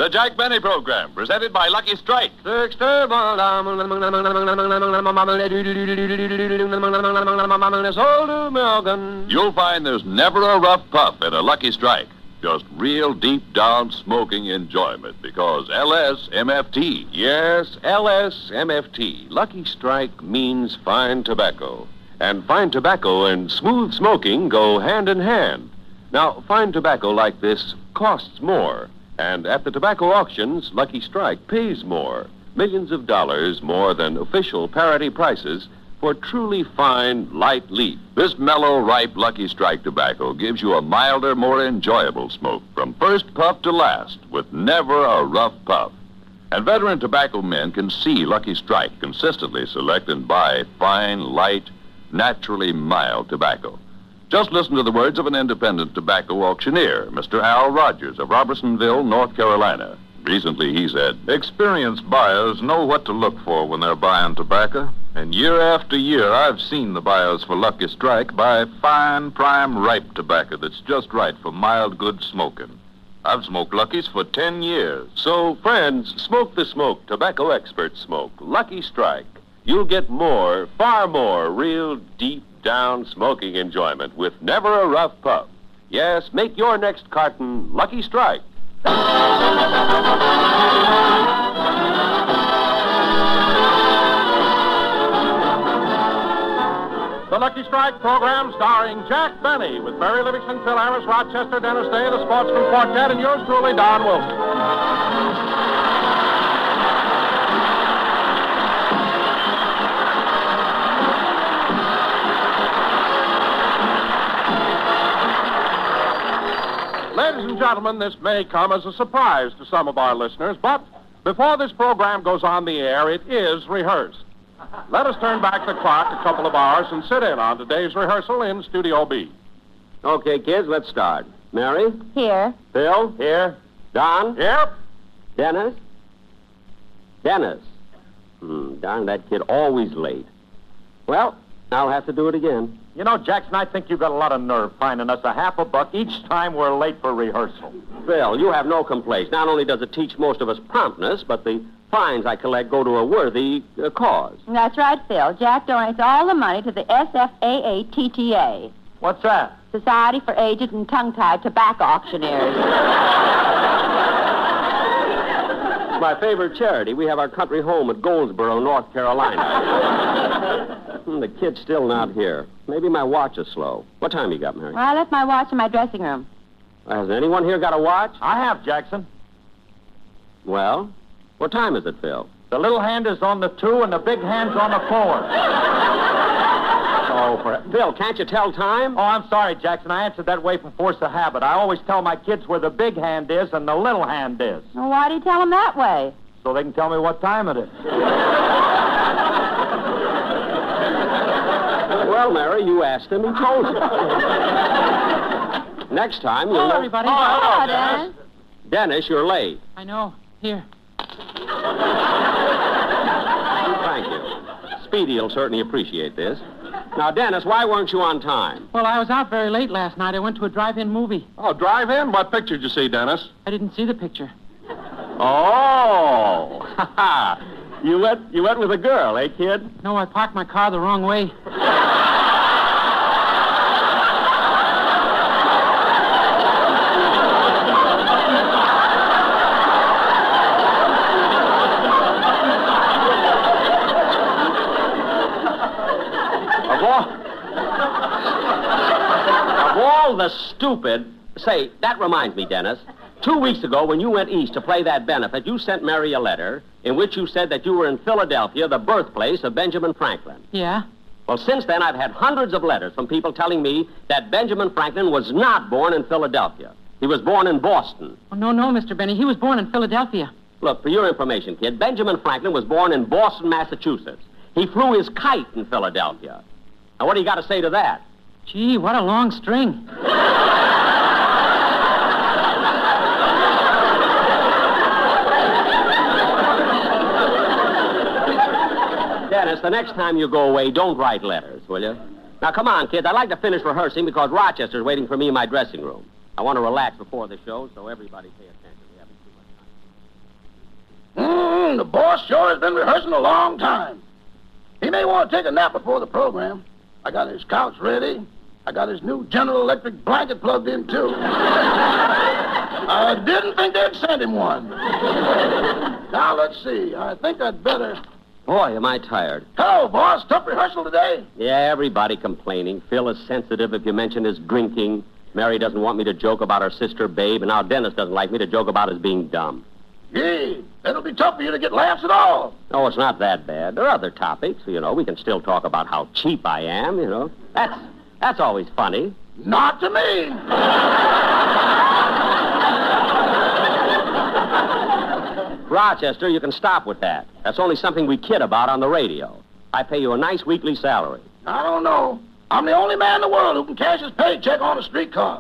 The Jack Benny Program, presented by Lucky Strike. You'll find there's never a rough puff at a Lucky Strike. Just real deep down smoking enjoyment because LSMFT. Yes, LSMFT. Lucky Strike means fine tobacco. And fine tobacco and smooth smoking go hand in hand. Now, fine tobacco like this costs more. And at the tobacco auctions, Lucky Strike pays more. Millions of dollars more than official parity prices for truly fine, light leaf. This mellow, ripe Lucky Strike tobacco gives you a milder, more enjoyable smoke from first puff to last with never a rough puff. And veteran tobacco men can see Lucky Strike consistently select and buy fine, light, naturally mild tobacco. Just listen to the words of an independent tobacco auctioneer, Mr. Al Rogers of Robertsonville, North Carolina. Recently, he said, experienced buyers know what to look for when they're buying tobacco. And year after year, I've seen the buyers for Lucky Strike buy fine, prime, ripe tobacco that's just right for mild, good smoking. I've smoked Lucky's for 10 years. So, friends, smoke the smoke tobacco experts smoke. Lucky Strike. You'll get more, far more, real deep down smoking enjoyment with never a rough puff. Yes, make your next carton Lucky Strike. The Lucky Strike program starring Jack Benny with Mary Livingston, Phil Harris, Rochester, Dennis Day, the Sportsman Quartet, and yours truly, Don Wilson. Ladies and gentlemen, this may come as a surprise to some of our listeners, but before this program goes on the air, it is rehearsed. Let us turn back the clock a couple of hours and sit in on today's rehearsal in Studio B. Okay, kids, let's start. Mary? Here. Phil? Here. Don? Yep. Dennis? Dennis. Darn, that kid always late. Well, I'll have to do it again. You know, Jackson, I think you've got a lot of nerve finding us a half a buck each time we're late for rehearsal. Phil, you have no complaints. Not only does it teach most of us promptness, but the fines I collect go to a worthy cause. That's right, Phil. Jack donates all the money to the SFAATTA. What's that? Society for Aged and Tongue-Tied Tobacco Auctioneers. My favorite charity. We have our country home at Goldsboro, North Carolina. The kid's still not here. Maybe my watch is slow. What time you got, Mary? Well, I left my watch in my dressing room. Has anyone here got a watch? I have, Jackson. Well, what time is it, Phil? The little hand is on the 2 and the big hand's on the 4. Phil, can't you tell time? Oh, I'm sorry, Jackson. I answered that way from force of habit. I always tell my kids where the big hand is and the little hand is. Well, why do you tell them that way? So they can tell me what time it is. Well, Mary, you asked him. He told you. Next time, you'll... Hello, everybody. Hello, Dennis. Dennis, you're late. I know. Here. Thank you. Speedy will certainly appreciate this. Now, Dennis, why weren't you on time? Well, I was out very late last night. I went to a drive-in movie. Oh, drive-in? What picture did you see, Dennis? I didn't see the picture. Oh! You went with a girl, eh, kid? No, I parked my car the wrong way. Of all the stupid... Say, that reminds me, Dennis. 2 weeks ago, when you went east to play that benefit, you sent Mary a letter in which you said that you were in Philadelphia, the birthplace of Benjamin Franklin. Yeah? Well, since then, I've had hundreds of letters from people telling me that Benjamin Franklin was not born in Philadelphia. He was born in Boston. Oh, no, Mr. Benny. He was born in Philadelphia. Look, for your information, kid, Benjamin Franklin was born in Boston, Massachusetts. He flew his kite in Philadelphia. Now, what do you got to say to that? Gee, what a long string. Dennis, the next time you go away, don't write letters, will you? Now, come on, kids. I'd like to finish rehearsing because Rochester's waiting for me in my dressing room. I want to relax before the show, so everybody pay attention. We haven't too much time. The boss sure has been rehearsing a long time. He may want to take a nap before the program. I got his couch ready. I got his new General Electric blanket plugged in, too. I didn't think they'd send him one. Now, let's see. I think I'd better... Boy, am I tired. Hello, boss. Tough rehearsal today? Yeah, everybody complaining. Phil is sensitive if you mention his drinking. Mary doesn't want me to joke about her sister, Babe, and now Dennis doesn't like me to joke about his being dumb. Gee, it'll be tough for you to get laughs at all. No, it's not that bad. There are other topics, we can still talk about how cheap I am, That's always funny. Not to me. Rochester, you can stop with that. That's only something we kid about on the radio. I pay you a nice weekly salary. I don't know. I'm the only man in the world who can cash his paycheck on a streetcar.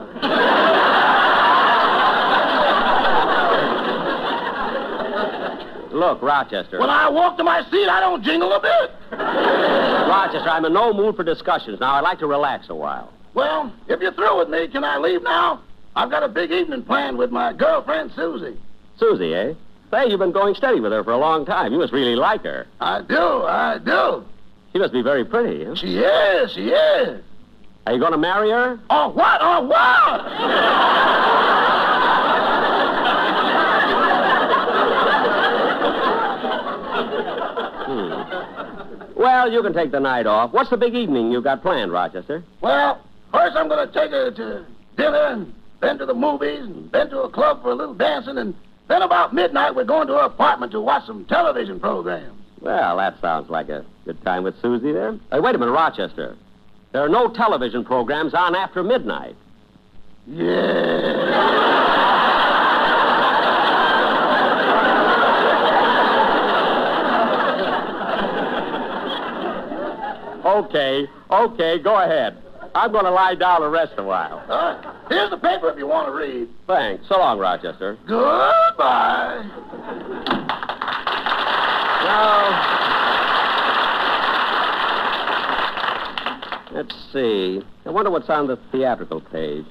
Look, Rochester. When I walk to my seat, I don't jingle a bit. Rochester, I'm in no mood for discussions now. I'd like to relax a while. Well, if you're through with me, can I leave now? I've got a big evening planned with my girlfriend, Susie. Susie, eh? Say, you've been going steady with her for a long time. You must really like her. I do. She must be very pretty. Huh? She is. Are you going to marry her? Oh, what? Well, you can take the night off. What's the big evening you got planned, Rochester? Well, first I'm going to take her to dinner, and then to the movies, and then to a club for a little dancing, and then about midnight we're going to her apartment to watch some television programs. Well, that sounds like a good time with Susie there. Hey, wait a minute, Rochester. There are no television programs on after midnight. Yeah. Okay, go ahead. I'm going to lie down and rest a while. Here's the paper if you want to read. Thanks. So long, Rochester. Goodbye. Now, let's see. I wonder what's on the theatrical page.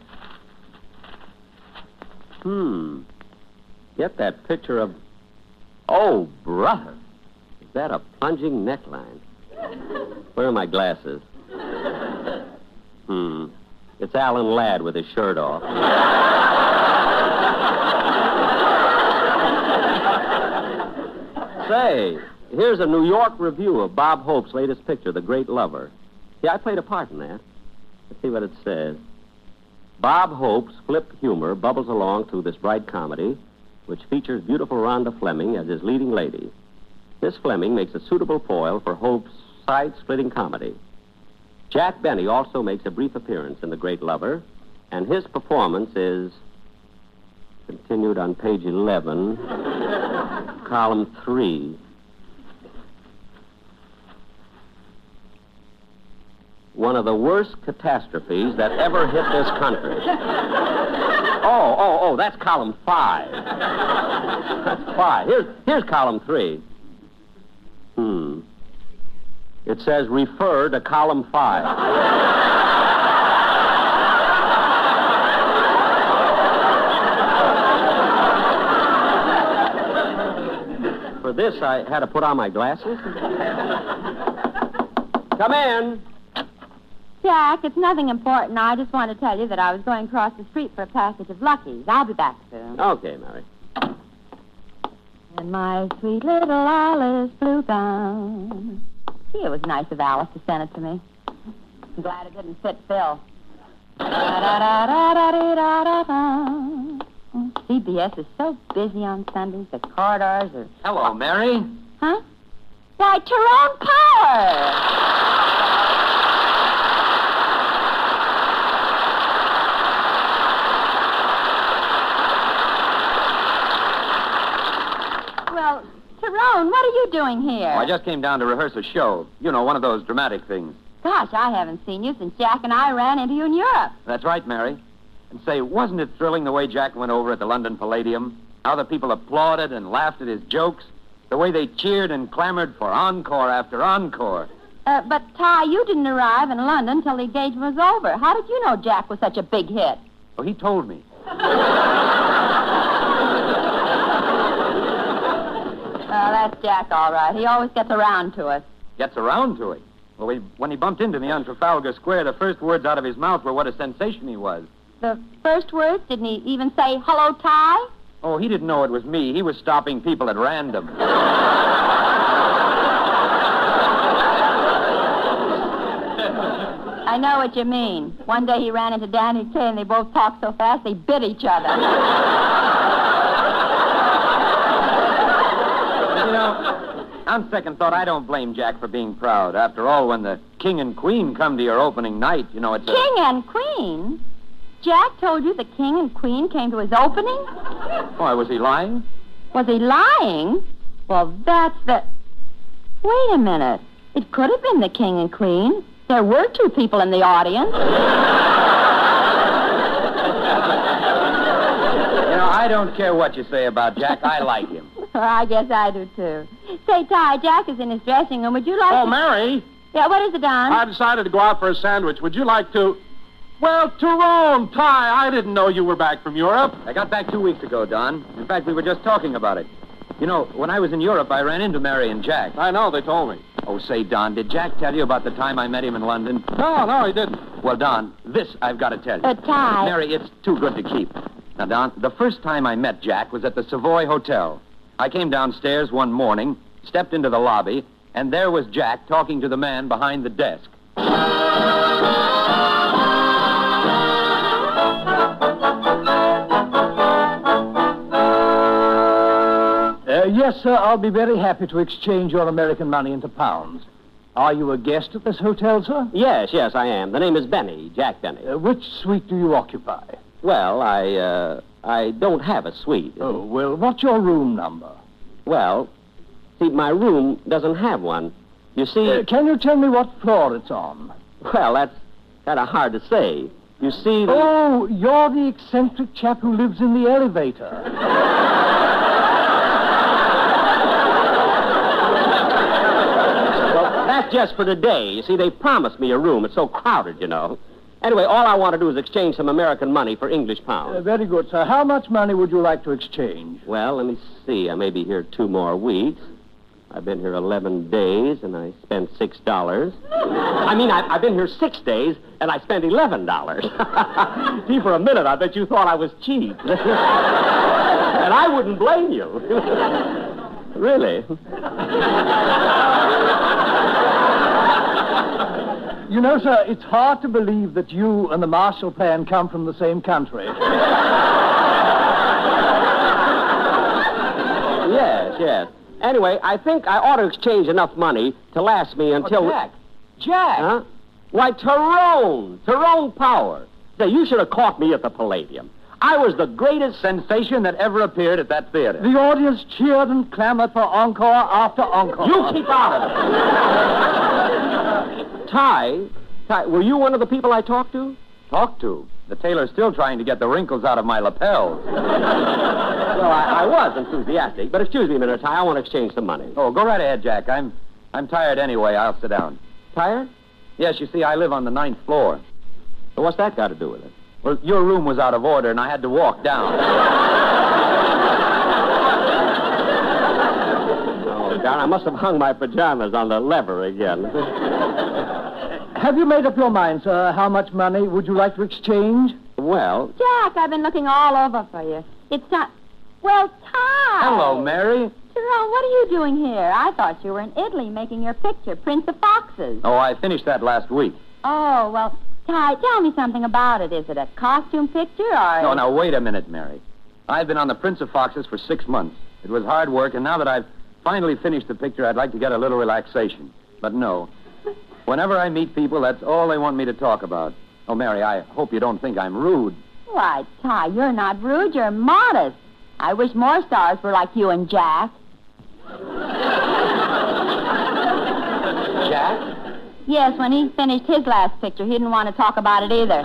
Get that picture of... Oh, brother. Is that a plunging neckline? Where are my glasses? It's Alan Ladd with his shirt off. Say, here's a New York review of Bob Hope's latest picture, The Great Lover. Yeah, I played a part in that. Let's see what it says. Bob Hope's flip humor bubbles along through this bright comedy, which features beautiful Rhonda Fleming as his leading lady. Miss Fleming makes a suitable foil for Hope's side-splitting comedy. Jack Benny also makes a brief appearance in The Great Lover, and his performance is continued on page 11, column 3. One of the worst catastrophes that ever hit this country. Oh, that's column 5. That's 5. Here's column 3. It says refer to column 5. For this, I had to put on my glasses. Come in. Jack, it's nothing important. I just want to tell you that I was going across the street for a package of Luckies. I'll be back soon. Okay, Mary. And my sweet little Alice flew down. Gee, it was nice of Alice to send it to me. I'm glad it didn't fit Phil. CBS is so busy on Sundays. The corridors are... Hello, Mary. Huh? Why, Tyrone Power! Well, Tyrone, what are you doing here? I just came down to rehearse a show. You know, one of those dramatic things. Gosh, I haven't seen you since Jack and I ran into you in Europe. That's right, Mary. And say, wasn't it thrilling the way Jack went over at the London Palladium? How the people applauded and laughed at his jokes? The way they cheered and clamored for encore after encore. But, Ty, you didn't arrive in London till the engagement was over. How did you know Jack was such a big hit? Oh, he told me. that's Jack, all right. He always gets around to us. Gets around to it. Well, when he bumped into me on Trafalgar Square, the first words out of his mouth were what a sensation he was. The first words? Didn't he even say, hello, Ty? Oh, he didn't know it was me. He was stopping people at random. I know what you mean. One day he ran into Danny Kaye, and they both talked so fast they bit each other. You know, on second thought, I don't blame Jack for being proud. After all, when the king and queen come to your opening night, you know, it's a... King and queen? Jack told you the king and queen came to his opening? Why, was he lying? Was he lying? Well, that's the... Wait a minute. It could have been the king and queen. There were two people in the audience. You know, I don't care what you say about Jack. I like him. Well, I guess I do, too. Say, Ty, Jack is in his dressing room. Would you like Oh, to... Mary, Yeah, what is it, Don? I decided to go out for a sandwich. Would you like to... Well, Tyrone, Ty, I didn't know you were back from Europe. I got back 2 weeks ago, Don. In fact, we were just talking about it. You know, when I was in Europe, I ran into Mary and Jack. I know, they told me. Oh, say, Don, did Jack tell you about the time I met him in London? No, he didn't. Well, Don, this I've got to tell you. Ty... Mary, it's too good to keep. Now, Don, the first time I met Jack was at the Savoy Hotel. I came downstairs one morning, stepped into the lobby, and there was Jack talking to the man behind the desk. Yes, sir, I'll be very happy to exchange your American money into pounds. Are you a guest at this hotel, sir? Yes, I am. The name is Benny, Jack Benny. Which suite do you occupy? Well, I don't have a suite. Oh, well, what's your room number? Well, see, my room doesn't have one. You see... Can you tell me what floor it's on? Well, that's kind of hard to say. You see... Oh, you're the eccentric chap who lives in the elevator. That's just for today. You see, they promised me a room. It's so crowded, you know. Anyway, all I want to do is exchange some American money for English pounds. Very good, sir. How much money would you like to exchange? Well, let me see. I may be here 2 more weeks. I've been here 11 days, and I spent $6. I mean, I've been here 6 days, and I spent $11. Gee, for a minute, I bet you thought I was cheap. And I wouldn't blame you. Really. You know, sir, it's hard to believe that you and the Marshall Plan come from the same country. Yes. Anyway, I think I ought to exchange enough money to last me until... Oh, Jack! Huh? Why, Tyrone Power. Say, you should have caught me at the Palladium. I was the greatest Sensation that ever appeared at that theater. The audience cheered and clamored for encore after encore. You keep out of it. Ty, were you one of the people I talked to? Talked to? The tailor's still trying to get the wrinkles out of my lapels. Well, I was enthusiastic, but excuse me a minute, Ty. I want to exchange some money. Oh, go right ahead, Jack. I'm tired anyway. I'll sit down. Tired? Yes, you see, I live on the 9th floor. Well, what's that got to do with it? Well, your room was out of order, and I had to walk down. Oh, darn, I must have hung my pajamas on the lever again. Have you made up your mind, sir? How much money would you like to exchange? Well... Jack, I've been looking all over for you. It's not... Well, Ty! Hello, Mary. Tyrone, what are you doing here? I thought you were in Italy making your picture, Prince of Foxes. Oh, I finished that last week. Oh, well, Ty, tell me something about it. Is it a costume picture or... No, now, wait a minute, Mary. I've been on the Prince of Foxes for 6 months. It was hard work, and now that I've finally finished the picture, I'd like to get a little relaxation. But no. Whenever I meet people, that's all they want me to talk about. Oh, Mary, I hope you don't think I'm rude. Why, Ty, you're not rude. You're modest. I wish more stars were like you and Jack. Jack? Yes, when he finished his last picture, he didn't want to talk about it either.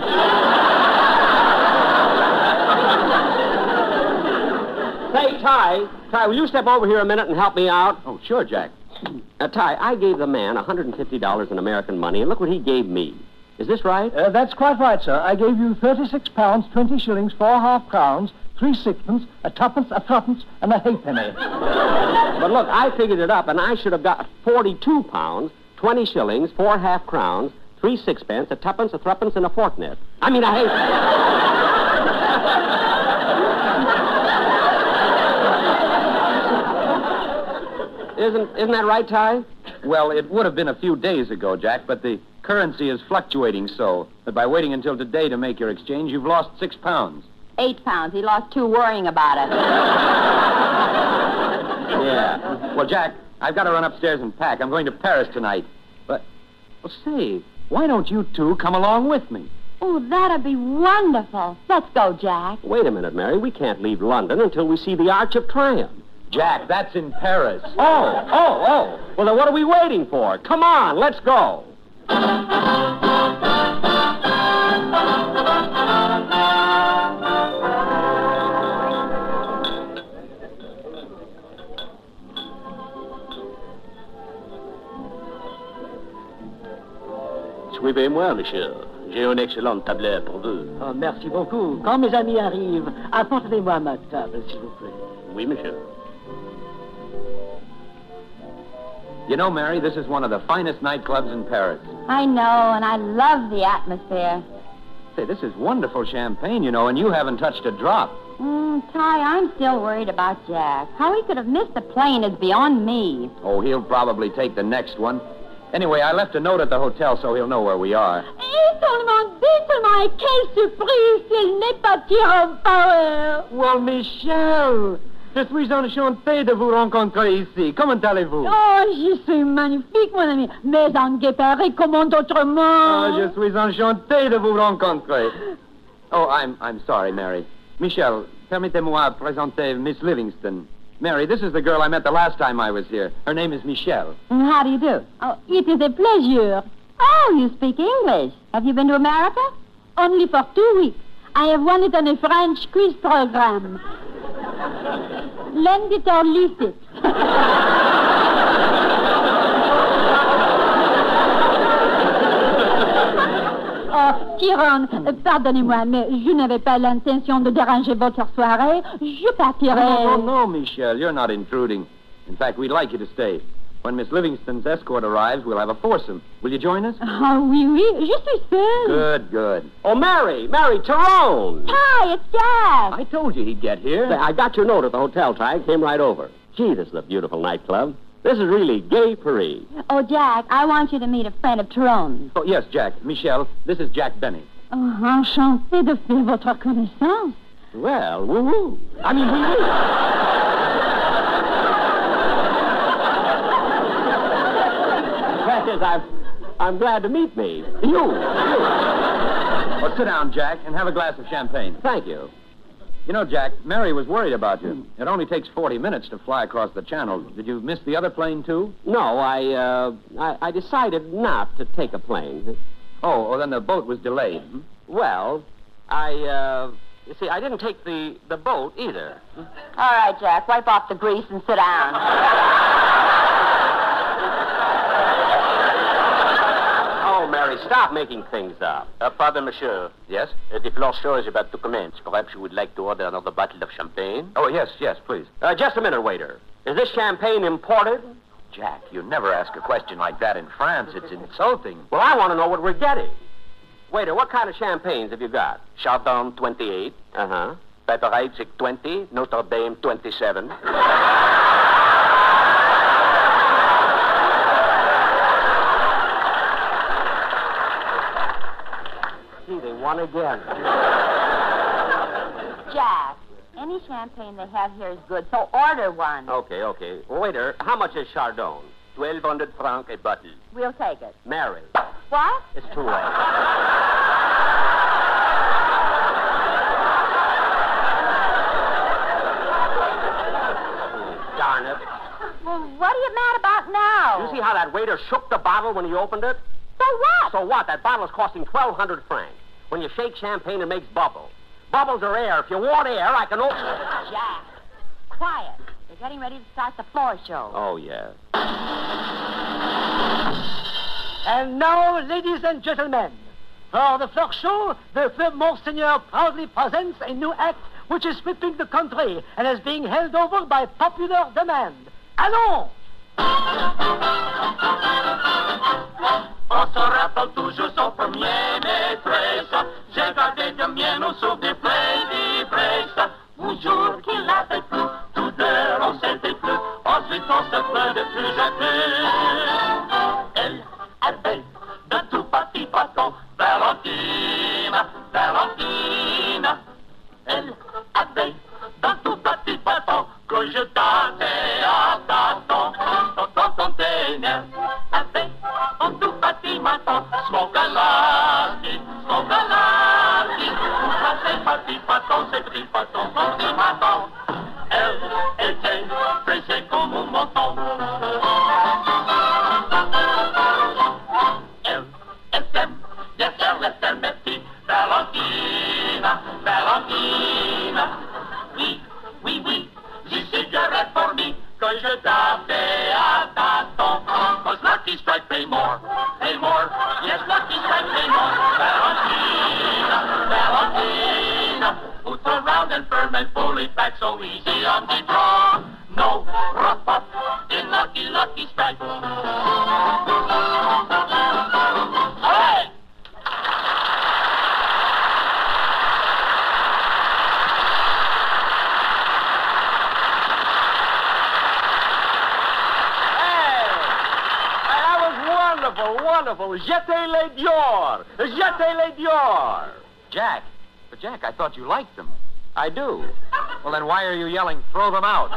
Say, Ty, will you step over here a minute and help me out? Oh, sure, Jack. Ty, I gave the man $150 in American money, and look what he gave me. Is this right? That's quite right, sir. I gave you £36, 20 shillings, 4 half crowns, 3 sixpence, a tuppence, a threepence, and a halfpenny. But look, I figured it up, and I should have got 42 pounds, 20 shillings, 4 half-crowns, 3 sixpence, a tuppence, a threepence, and a fortnight. I mean, a halfpenny. Isn't that right, Ty? Well, it would have been a few days ago, Jack, but the currency is fluctuating so that by waiting until today to make your exchange, you've lost 6 pounds. 8 pounds. He lost 2 worrying about it. Yeah. Well, Jack, I've got to run upstairs and pack. I'm going to Paris tonight. But, well, say, why don't you two come along with me? Oh, that'd be wonderful. Let's go, Jack. Wait a minute, Mary. We can't leave London until we see the Arch of Triumph. Jack, that's in Paris. Oh. Well, then what are we waiting for? Come on, let's go. Suivez-moi, monsieur. J'ai un excellent tableur pour vous. Oh, merci beaucoup. Quand mes amis arrivent, apportez-moi ma table, s'il vous plaît. Oui, monsieur. You know, Mary, this is one of the finest nightclubs in Paris. I know, and I love the atmosphere. Say, this is wonderful champagne, you know, and you haven't touched a drop. Ty, I'm still worried about Jack. How he could have missed the plane is beyond me. Oh, he'll probably take the next one. Anyway, I left a note at the hotel so he'll know where we are. Et seulement, quelle surprise s'il n'est pas Tyrone Power. Well, Michel, je suis enchanté de vous rencontrer ici. Comment allez-vous? Oh, je suis magnifique, mon ami. Mais en Guéparé, comment autrement? Oh, je suis enchanté de vous rencontrer. Oh, I'm sorry, Mary. Michel, permettez-moi présenter Miss Livingston. Mary, this is the girl I met the last time I was here. Her name is Michelle. How do you do? Oh, it is a pleasure. Oh, you speak English. Have you been to America? Only for 2 weeks. I have won it on a French quiz program. Lend it or lease it. Oh, Tyrone, pardonnez-moi, mais je n'avais pas l'intention de déranger votre soirée. Je partirai. No, Michelle, you're not intruding. In fact, we'd like you to stay. When Miss Livingston's escort arrives, we'll have a foursome. Will you join us? Oh, oui, je suis seule. Good. Oh, Mary, Tyrone. Hi, it's Jack. I told you he'd get here. I got your note at the hotel, Ty. Came right over. Gee, this is a beautiful nightclub. This is really gay Paris. Oh, Jack, I want you to meet a friend of Tyrone. Oh, yes, Jack. Michelle, this is Jack Benny. Oh, enchanté de faire votre connaissance. Well, woo-woo. I mean, woo-woo. That is, I'm glad to meet me. You. Well, sit down, Jack, and have a glass of champagne. Thank you. You know, Jack, Mary was worried about you. It only takes 40 minutes to fly across the channel. Did you miss the other plane, too? No, I decided not to take a plane. Oh, then the boat was delayed. Well, you see, I didn't take the boat either. All right, Jack, wipe off the grease and sit down. Oh, Mary, stop making things up. Pardon, monsieur. Yes? The floor show is about to commence. Perhaps you would like to order another bottle of champagne? Oh, yes, please. Just a minute, waiter. Is this champagne imported? Jack, you never ask a question like that in France. It's insulting. Well, I want to know what we're getting. Waiter, what kind of champagnes have you got? Chardon 28. Uh-huh. Pepper Heidsieck 20. Notre Dame 27. Gee, they won again. Jack, any champagne they have here is good, so order one. Okay. Waiter, how much is Chardon? 1,200 francs a bottle. We'll take it. Mary. What? It's too late. Darn it. Well, what are you mad about now? You see how that waiter shook the bottle when he opened it? So what? So what? That bottle's costing 1,200 francs. When you shake champagne, it makes bubbles. Bubbles are air. If you want air, I can open it. Jack, quiet. They're getting ready to start the floor show. Oh, yeah. And now, ladies and gentlemen, for the floor show, the Club Monseigneur proudly presents a new act which is sweeping the country and is being held over by popular demand. Allons! On se rappelle toujours son premier maîtresse. J'ai gardé de mien au souvenir plein d'ivresse. Un jour qu'il avait plu, tous deux on s'était plu. Ensuite on se plaint de plus en plus. Elle avait de tout petits bâtons. Valentine, Valentine. Elle avait de tout petits bâtons que je tâtais à tâtons. Ton ténèbre avait un tout petit bâton. Smoke a lassie, smoke a lassie. Ces petits bâtons, ces petits bâtons, son petit bâton. Elle était pressée comme un menton. Elle t'aime, yes, elle t'aime, mes petits. Valentine, Valentine. Oui, oui, oui, j'y cigarette pour me, que je tapais à tâtons. Cause Lucky Strike pay more, yes, Lucky Strike pay more. Valentine, Valentine. Put around and firm and pull it back so easy on the draw. No rough up in Lucky, Lucky Strike. Hey! Wonderful. Jetez les Dior. Jetez les Dior. Jack. But, Jack, I thought you liked them. I do. Well, then why are you yelling, throw them out?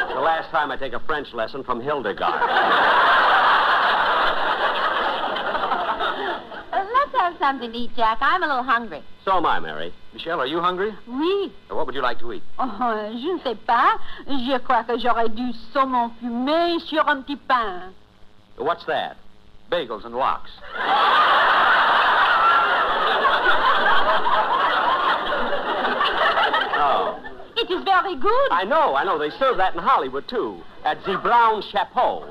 The last time I take a French lesson from Hildegard. Let's have something to eat, Jack. I'm a little hungry. So am I, Mary. Michelle, are you hungry? Oui. What would you like to eat? Oh, je ne sais pas. Je crois que j'aurais du saumon fumé sur un petit pain. What's that? Bagels and lox. Oh. It is very good. I know. They serve that in Hollywood, too. At the Brown Chapeau.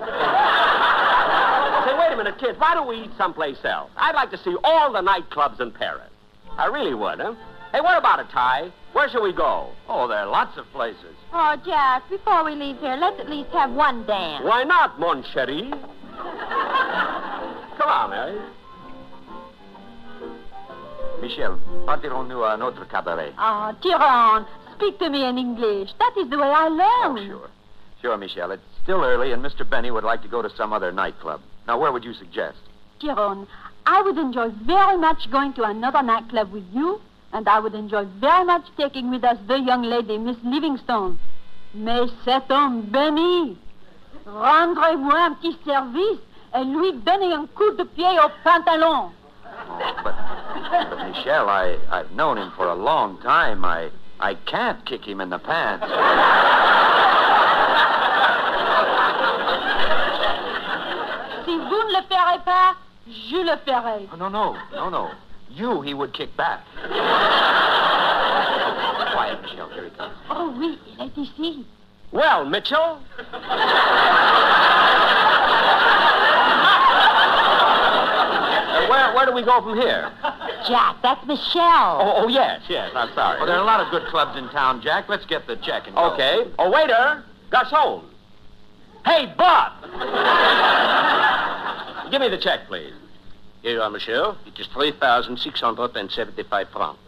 Say, wait a minute, kids. Why don't we eat someplace else? I'd like to see all the nightclubs in Paris. I really would, huh? Hey, what about it, Ty? Where shall we go? Oh, there are lots of places. Oh, Jack, before we leave here, let's at least have one dance. Why not, mon chéri? Come on, Mary. Michel, partirons-nous à un autre cabaret? Oh, Tyrone, speak to me in English. That is the way I learn. Oh, sure. Sure, Michel. It's still early, and Mr. Benny would like to go to some other nightclub. Now, where would you suggest? Tyrone, I would enjoy very much going to another nightclub with you, and I would enjoy very much taking with us the young lady, Miss Livingstone. Mais cet homme, Benny, rendrez-moi un petit service et lui donnez un coup de pied au pantalon. Oh, but Michel, I've known him for a long time. I can't kick him in the pants. Si vous ne le ferez pas, je le ferai. Oh, no. You, he would kick back. Quiet, Michel. Here he comes. Oh, oui, il est ici. Well, Mitchell. Where do we go from here? Jack, that's Michelle. Oh, yes, I'm sorry. Well, there are a lot of good clubs in town, Jack. Let's get the check and go. Okay. Oh, waiter. Garçon. Hey, Bob. Give me the check, please. Here you are, monsieur. It is 3,675 francs.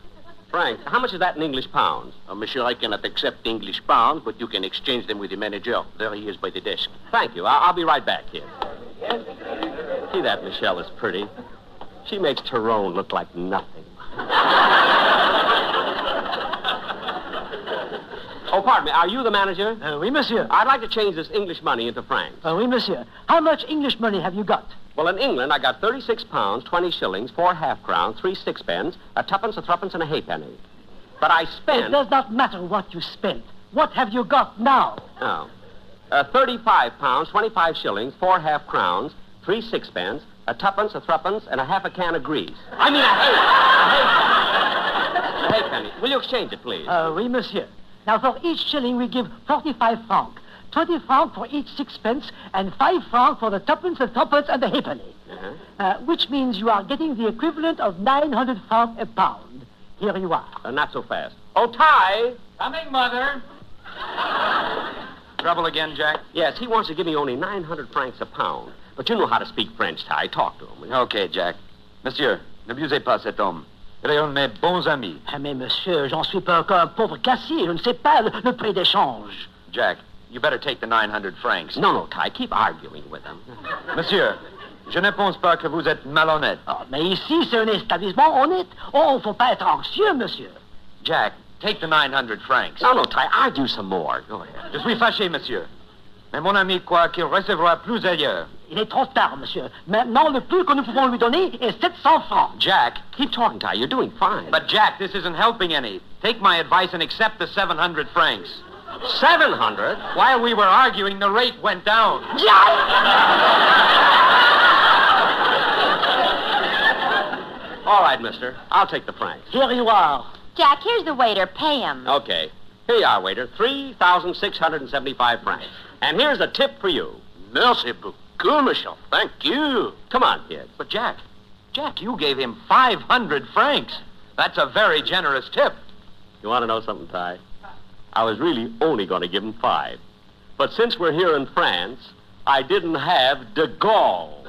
Frank, how much is that in English pounds? Monsieur, I cannot accept English pounds, but you can exchange them with the manager. There he is by the desk. Thank you. I'll be right back here. See, that Michelle is pretty. She makes Tyrone look like nothing. Oh, pardon me. Are you the manager? Oui, monsieur. I'd like to change this English money into francs. Oui, monsieur. How much English money have you got? Well, in England, I got 36 pounds, 20 shillings, 4 half-crowns, 3 sixpence, a tuppence, a threepence, and a halfpenny. But I spent... It does not matter what you spent. What have you got now? Oh. 35 pounds, 25 shillings, 4 half-crowns, 3 sixpence, a tuppence, a threepence, and a half a can of grease. I mean, a halfpenny. Will you exchange it, please? Oui, monsieur. Now, for each shilling, we give 45 francs. 20 francs for each sixpence and 5 francs for the tuppence, the tuppence, and the halfpenny. Which means you are getting the equivalent of 900 francs a pound. Here you are. Not so fast. Oh, Ty! Coming, Mother. Trouble again, Jack? Yes, he wants to give me only 900 francs a pound. But you know how to speak French, Ty. Talk to him. Okay, Jack. Monsieur, n'abusez pas cet homme. Il est un de mes bons amis. Ah, mais monsieur, j'en suis pas encore un pauvre cassier. Je ne sais pas le prix d'échange. Jack, you better take the 900 francs. No, Ty, keep arguing with him. Monsieur, je ne pense pas que vous êtes malhonnête. Oh, mais ici, c'est un établissement honnête. Oh, faut pas être anxieux, monsieur. Jack, take the 900 francs. No, Ty, argue some more. Go ahead. Je suis fâché, monsieur. Mais mon ami croit qu'il recevra plus ailleurs. Il est trop tard, monsieur. Maintenant, le plus que nous pouvons lui donner est 700 francs. Jack, keep talking, Ty. You're doing fine. But, Jack, this isn't helping any. Take my advice and accept the 700 francs. 700? While we were arguing, the rate went down. All right, mister. I'll take the francs. Here you are. Jack, here's the waiter. Pay him. Okay. Here you are, waiter. 3,675 francs. And here's a tip for you. Merci beaucoup, monsieur. Thank you. Come on, kids. But, Jack, you gave him 500 francs. That's a very generous tip. You want to know something, Ty? I was really only going to give him 5. But since we're here in France, I didn't have de Gaulle.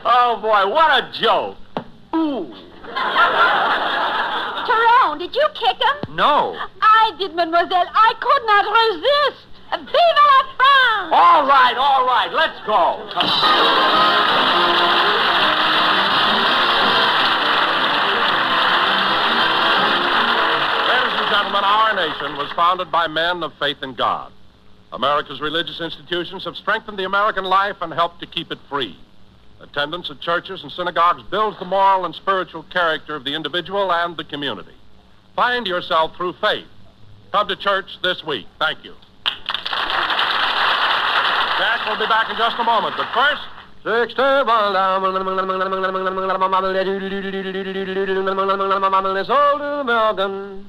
Oh, boy, what a joke. Ooh. Tyrone, did you kick him? No. I did, mademoiselle. I could not resist. Vive la France! All right. Let's go. Come on. Ladies and gentlemen, our nation was founded by men of faith in God. America's religious institutions have strengthened the American life and helped to keep it free. Attendance at churches and synagogues builds the moral and spiritual character of the individual and the community. Find yourself through faith. Come to church this week. Thank you. Jack will be back in just a moment, but first...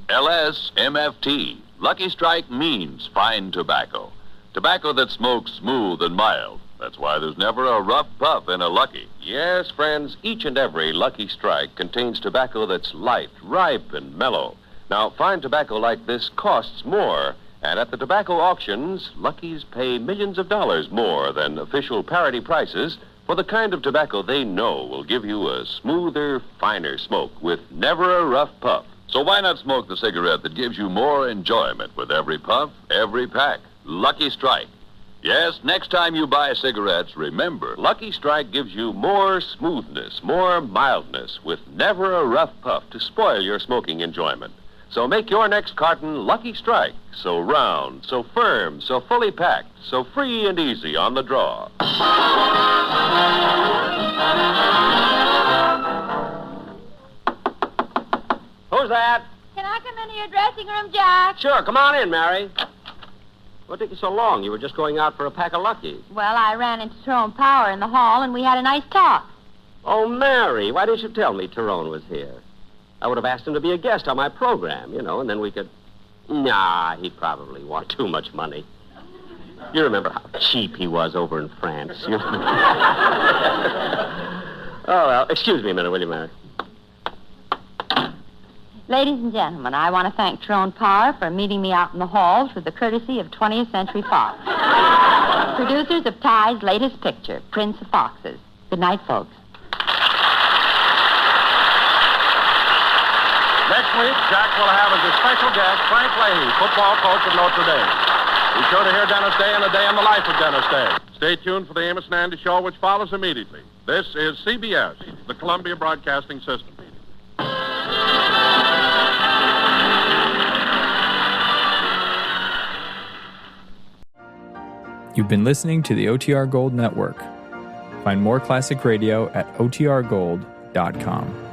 LSMFT. Lucky Strike means fine tobacco. Tobacco that smokes smooth and mild. That's why there's never a rough puff in a Lucky. Yes, friends, each and every Lucky Strike contains tobacco that's light, ripe, and mellow. Now, fine tobacco like this costs more, and at the tobacco auctions, Luckies pay millions of dollars more than official parity prices for the kind of tobacco they know will give you a smoother, finer smoke with never a rough puff. So why not smoke the cigarette that gives you more enjoyment with every puff, every pack? Lucky Strike. Yes, next time you buy cigarettes, remember, Lucky Strike gives you more smoothness, more mildness, with never a rough puff to spoil your smoking enjoyment. So make your next carton Lucky Strike, so round, so firm, so fully packed, so free and easy on the draw. Who's that? Can I come into your dressing room, Jack? Sure, come on in, Mary. What took you so long? You were just going out for a pack of Luckies. Well, I ran into Tyrone Power in the hall, and we had a nice talk. Oh, Mary, why didn't you tell me Tyrone was here? I would have asked him to be a guest on my program, and then we could... Nah, he'd probably want too much money. You remember how cheap he was over in France. Oh, well, excuse me a minute, will you, Mary? Ladies and gentlemen, I want to thank Tyrone Power for meeting me out in the hall through the courtesy of 20th Century Fox. Producers of Ty's latest picture, Prince of Foxes. Good night, folks. Next week, Jack will have as his special guest Frank Leahy, football coach of Notre Dame. Be sure to hear Dennis Day and a day in the life of Dennis Day. Stay tuned for the Amos and Andy Show, which follows immediately. This is CBS, the Columbia Broadcasting System. You've been listening to the OTR Gold Network. Find more classic radio at otrgold.com.